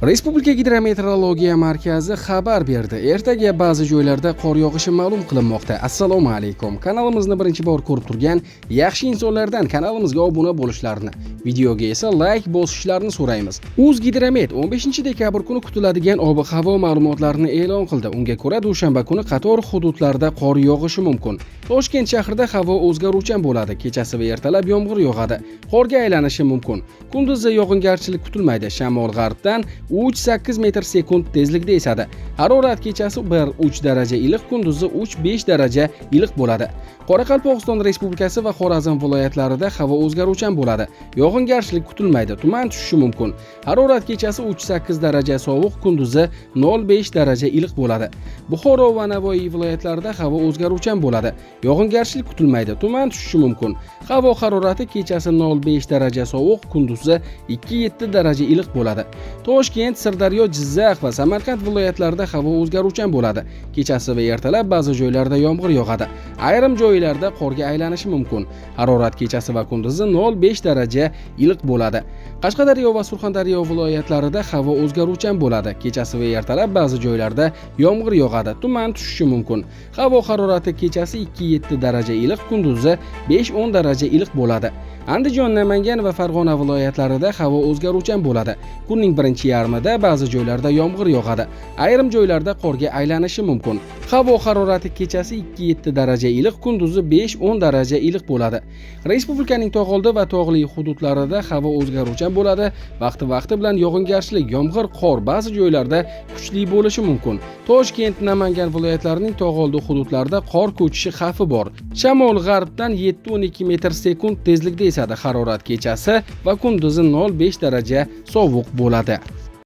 Respublika Gidrometeorologiya markazi xabar berdi. Ertaga ba'zi joylarda qor yog'ishi ma'lum qilinmoqda. Assalomu alaykum. Kanalimizni birinchi bor ko'rib turgan yaxshi insonlardan kanalimizga obuna bo'lishlarini, videoga esa like bosishlarini so'raymiz. O'zgidromet 15 dekabr kuni kutiladigan ob-havo ma'lumotlarini e'lon qildi. Unga ko'ra, dushanba kuni qator hududlarda qor yog'ishi mumkin. Toshkent shahrida havo o'zgaruvchan bo'ladi. Kechasi va ertalab yomg'ir yog'adi. Qorga aylanishi mumkin. Kunduzda yog'ingarchilik kutilmaydi. Shamol g'arbdan 3-8 metr sekund tezlikda esadi. Harorat kechasi 1-3 daraja iliq, kunduzi 3-5 daraja iliq bo'ladi. Qoraqalpog'iston Respublikasi va Xorazm viloyatlarida havo o'zgaruvchan bo'ladi. Yog'ingarchilik kutilmaydi. Tuman tushishi mumkin. Harorat kechasi 3-8 daraja sovuq, kunduzi 0-5 daraja iliq bo'ladi. Buxoro va Navoiy viloyatlarida havo o'zgaruvchan bo'ladi. Yog'ingarchilik kutilmaydi. Tuman tushishi mumkin. Havo harorati kechasi 0-5 daraja sovuq, kunduzi 2-7 daraja iliq bo'ladi. Toshkent, Sirdaryo, Jizzax va Samarqand viloyatlarida havo o'zgaruvchan bo'ladi. Kechasi va ertalab ba'zi joylarda yomg'ir yog'adi. Ayrim joylarda qorga aylanishi mumkin. Harorat kechasi va kunduzi 0-5 daraja iliq bo'ladi. Qashqadaryo va Surxondaryo viloyatlarida havo o'zgaruvchan bo'ladi. Kechasi va ertalab ba'zi joylarda yomg'ir yog'adi. Tuman tushishi mumkin. Havo harorati kechasi 2-7 daraja iliq, kunduzi 5-10 daraja iliq bo'ladi. Andijon, Namangan va Farg'ona viloyatlarida havo o'zgaruvchan bo'ladi. Kunning birinchi yarmida ba'zi joylarda yomg'ir yog'adi. Ayrim joylarda qorga aylanishi mumkin. Havo harorati kechasi 2-7 daraja iliq, kunduzi 5-10 daraja iliq bo'ladi. Respublikaning tog'oldi va tog'li hududlarida havo o'zgaruvchan bo'ladi. Vaqti bilan yog'ingarchilik, yomg'ir, qor ba'zi joylarda kuchli bo'lishi mumkin. Toshkent, Namangan viloyatlarining tog'oldi hududlarida qor ko'chishi xavfi bor. Shamol g'arbdan 7-12 metr sekund tezlikda esadi. Harorat kechasi va kunduzi 0-5 daraja sovuq bo'ladi.